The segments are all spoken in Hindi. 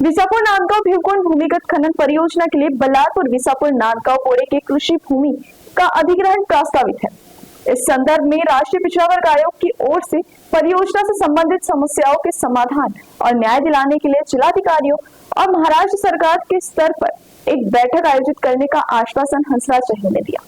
विसापुर नांदगांव भीमकुंड भूमिगत खनन परियोजना के लिए बल्लारपुर विसापुर नांदगांव पोड़े के कृषि भूमि का अधिग्रहण प्रस्तावित है। इस संदर्भ में राष्ट्रीय पिछड़ा वर्ग आयोग की ओर से परियोजना से संबंधित समस्याओं के समाधान और न्याय दिलाने के लिए जिलाधिकारियों और महाराष्ट्र सरकार के स्तर पर एक बैठक आयोजित करने का आश्वासन हंसराज अहीर ने दिया।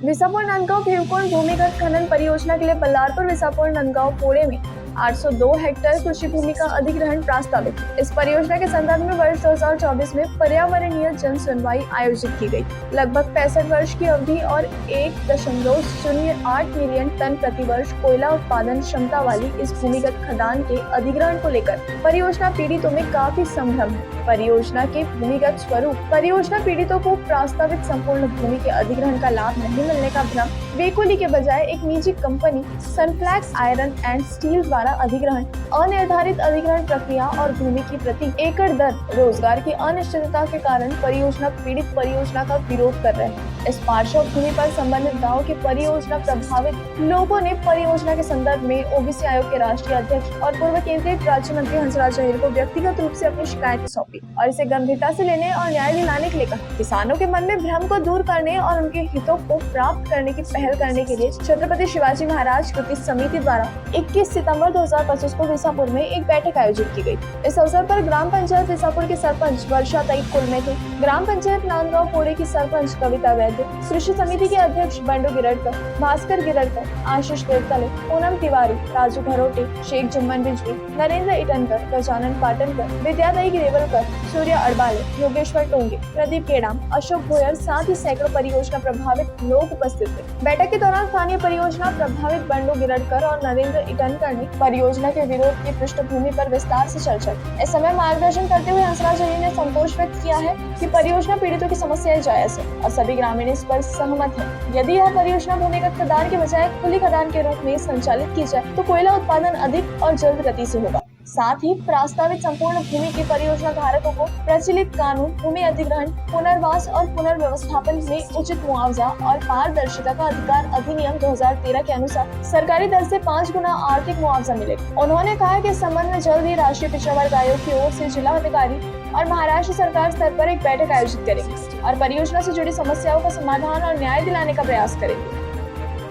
विसापुर नांदगांव भीमकुंड भूमिगत खनन परियोजना के लिए बल्लारपुर विसापुर नांदगांव पोड़े में 802 हेक्टेयर कृषि भूमि का अधिग्रहण प्रस्तावित। इस परियोजना के संदर्भ में वर्ष 2024 में पर्यावरणीय जन सुनवाई आयोजित की गई। लगभग 65 वर्ष की अवधि और 1.08 मिलियन टन प्रतिवर्ष कोयला उत्पादन क्षमता वाली इस भूमिगत खदान के अधिग्रहण को लेकर परियोजना पीड़ितों में काफी संभ्रम है। परियोजना के भूमिगत स्वरूप परियोजना पीड़ितों को प्रस्तावित संपूर्ण भूमि के अधिग्रहण का लाभ नहीं मिलने का भ्रम वेकुली के बजाय एक निजी कंपनी सनफ्लैक्स आयरन एंड स्टील द्वारा अधिग्रहण, अनिर्धारित अधिग्रहण प्रक्रिया और भूमि की प्रति एकड़ दर, रोजगार की अनिश्चितता के कारण परियोजना पीड़ित परियोजना का विरोध कर रहे हैं। इस पार्श्व भूमि पर संबंधित गाँव के परियोजना प्रभावित लोगों ने परियोजना के संदर्भ में ओबीसी आयोग के राष्ट्रीय अध्यक्ष और पूर्व केंद्रीय राज्य मंत्री हंसराज अहीर को व्यक्तिगत रूप से अपनी शिकायत सौंपी और इसे गंभीरता से लेने और न्याय दिलाने के लिए कहा। किसानों के मन में भ्रम को दूर करने और उनके हितों को प्राप्त करने की पहल करने के लिए छत्रपति शिवाजी महाराज कृति समिति द्वारा 21 सितंबर 2025 को विसापुर में एक बैठक आयोजित की गई। इस अवसर पर ग्राम पंचायत विसापुर की सरपंच वर्षा तईत कुलमे थे, ग्राम पंचायत नांदगांव पोड़े की सरपंच कविता वैद्य, कृषि समिति के अध्यक्ष बंडू गिरडकर, भास्कर गिरडकर, आशीष देवतले, पूनम तिवारी, राजू घरोटे, शेख जुम्मन बिजली, नरेंद्र इटनकर, गजानन पाटनकर, विद्यादयी गिरेवलकर, सूर्य अड़बाले, योगेश्वर टोंगे, प्रदीप केडाम, अशोक भोयर साथ ही सैकड़ों परियोजना प्रभावित लोग उपस्थित थे। बैठक के दौरान स्थानीय परियोजना प्रभावित बंडू गिरडकर और नरेंद्र इटनकर ने परियोजना के विरोध की पृष्ठभूमि पर विस्तार से चर्चा की। इस समय मार्गदर्शन करते हुए हंसराज अहीर ने संतोष व्यक्त किया है कि परियोजना पीड़ितों की समस्याएं जायज है और सभी ग्रामीण इस पर सहमत हैं। यदि यह परियोजना भूमिगत खदान के बजाय खुली खदान के रूप में संचालित की जाए तो कोयला उत्पादन अधिक और जल्द गति से होगा। साथ ही प्रस्तावित संपूर्ण भूमि के परियोजना धारकों को प्रचलित कानून, भूमि अधिग्रहण, पुनर्वास और पुनर्व्यवस्थापन में उचित मुआवजा और पारदर्शिता का अधिकार अधिनियम 2013 के अनुसार सरकारी दर से 5 गुना आर्थिक मुआवजा मिलेगा। उन्होंने कहा कि इस संबंध में जल्द ही राष्ट्रीय पिछड़ा वर्ग आयोग की ओर से जिला अधिकारी और महाराष्ट्र सरकार स्तर पर एक बैठक आयोजित करेंगे और परियोजना से जुड़ी समस्याओं का समाधान और न्याय दिलाने का प्रयास करेंगे।